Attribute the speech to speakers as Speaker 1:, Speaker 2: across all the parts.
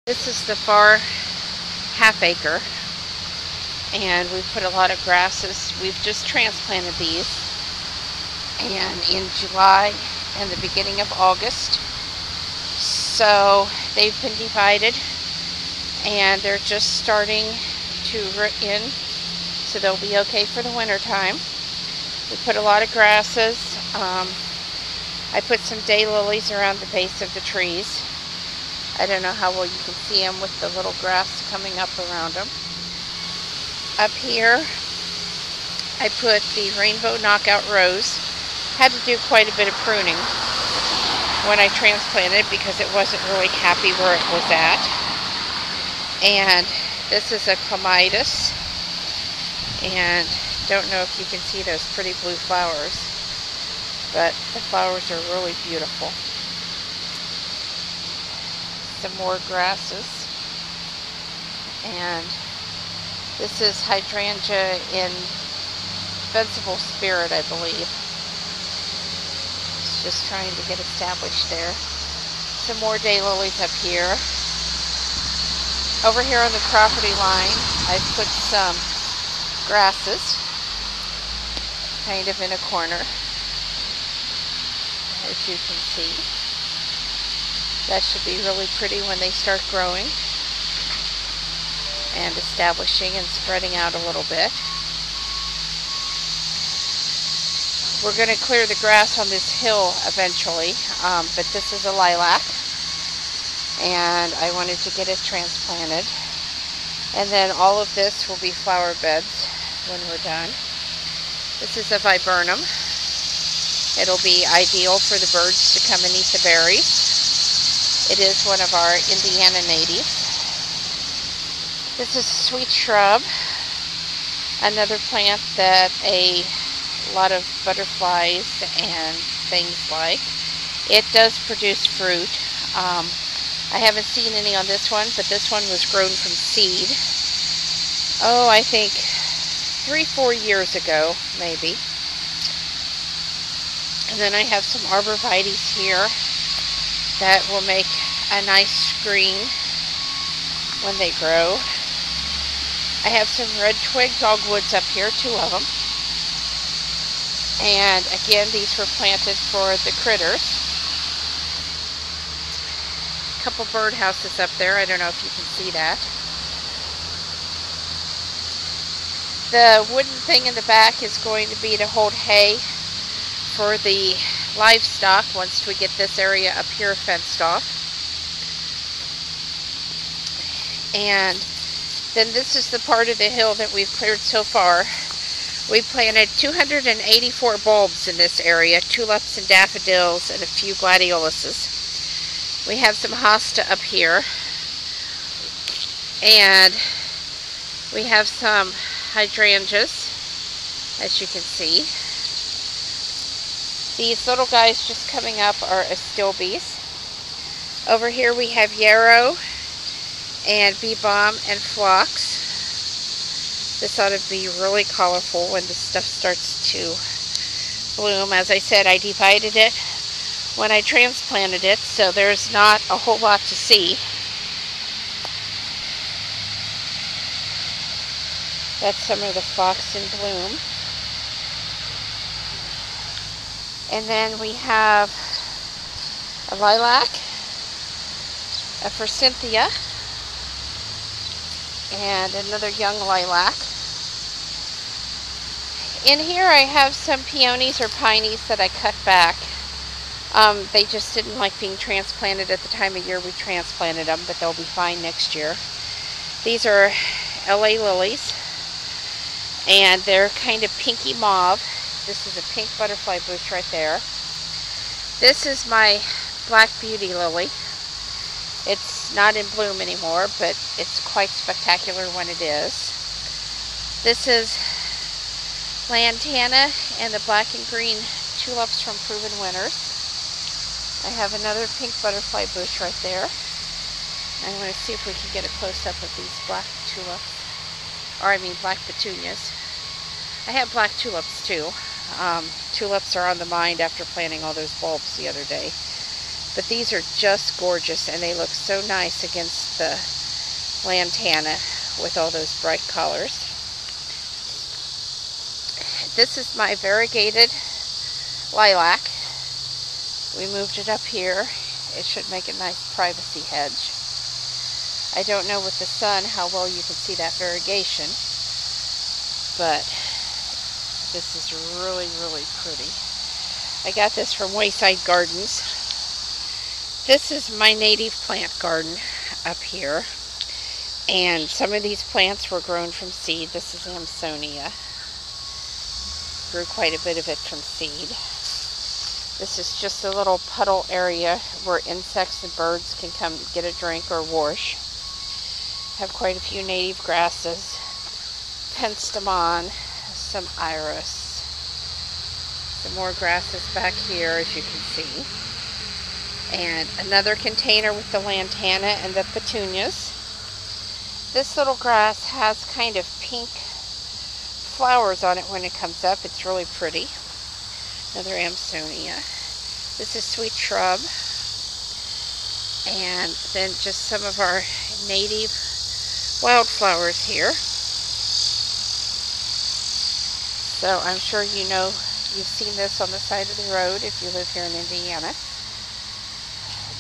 Speaker 1: This is the far half acre, and we put a lot of grasses. We've just transplanted these, and in July and the beginning of August. So they've been divided, and they're just starting to root in, so they'll be okay for the winter time. We put a lot of grasses. I put some daylilies around the base of the trees. I don't know how well you can see them with the little grass coming up around them. Up here, I put the rainbow knockout rose. Had to do quite a bit of pruning when I transplanted because it wasn't really happy where it was at. And this is a clematis, and don't know if you can see those pretty blue flowers, but the flowers are really beautiful. Some more grasses, and this is hydrangea in Invincible Spirit, I believe. It's just trying to get established there. Some more daylilies up here. Over here on the property line, I've put some grasses kind of in a corner, as you can see. That should be really pretty when they start growing and establishing and spreading out a little bit. We're going to clear the grass on this hill eventually, but this is a lilac, and I wanted to get it transplanted. And then all of this will be flower beds when we're done. This is a viburnum. It'll be ideal for the birds to come and eat the berries. It is one of our Indiana natives. This is a sweet shrub, another plant that a lot of butterflies and things like. It does produce fruit. I haven't seen any on this one, but this one was grown from seed. Oh, I think 3-4 years ago, maybe. And then I have some arborvitaes here that will make a nice screen when they grow. I have some red twig dogwoods up here, 2 of them. And again, these were planted for the critters. A couple birdhouses up there. I don't know if you can see that. The wooden thing in the back is going to be to hold hay for the livestock once we get this area up here fenced off. And then this is the part of the hill that we've cleared so far. We planted 284 bulbs in this area, tulips and daffodils and a few gladioluses. We have some hosta up here, and we have some hydrangeas, as you can see. These little guys just coming up are astilbes. Over here we have yarrow and bee balm and phlox. This ought to be really colorful when this stuff starts to bloom. As I said, I divided it when I transplanted it, so there's not a whole lot to see. That's some of the phlox in bloom. And then we have a lilac, a forsythia, and another young lilac. In here I have some peonies or pineys that I cut back. They just didn't like being transplanted at the time of year we transplanted them, but they'll be fine next year. These are LA lilies, and they're kind of pinky mauve. This is a pink butterfly bush right there. This is my black beauty lily. It's not in bloom anymore, but it's quite spectacular when it is. This is lantana and the black and green tulips from Proven Winners. I have another pink butterfly bush right there. I'm going to see if we can get a close-up of these black tulips, or I mean black petunias. I have black tulips too. Tulips are on the mind after planting all those bulbs the other day. But these are just gorgeous, and they look so nice against the lantana with all those bright colors. This is my variegated lilac. We moved it up here. It should make a nice privacy hedge. I don't know with the sun how well you can see that variegation, but this is really, really pretty. I got this from Wayside Gardens. This is my native plant garden up here, and some of these plants were grown from seed. This is Amsonia. Grew quite a bit of it from seed. This is just a little puddle area where insects and birds can come get a drink or wash. Have quite a few native grasses, penstemon, some iris, some more grasses back here as you can see, and another container with the lantana and the petunias. This little grass has kind of pink flowers on it when it comes up. It's really pretty. Another Amsonia. This is sweet shrub, and then just some of our native wildflowers here. So I'm sure you know, you've seen this on the side of the road if you live here in Indiana.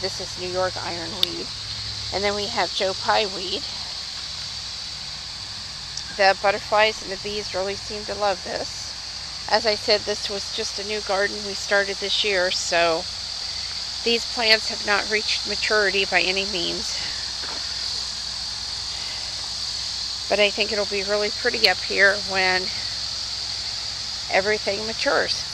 Speaker 1: This is New York ironweed. And then we have Joe Pye weed. The butterflies and the bees really seem to love this. As I said, this was just a new garden we started this year, so these plants have not reached maturity by any means. But I think it'll be really pretty up here when everything matures.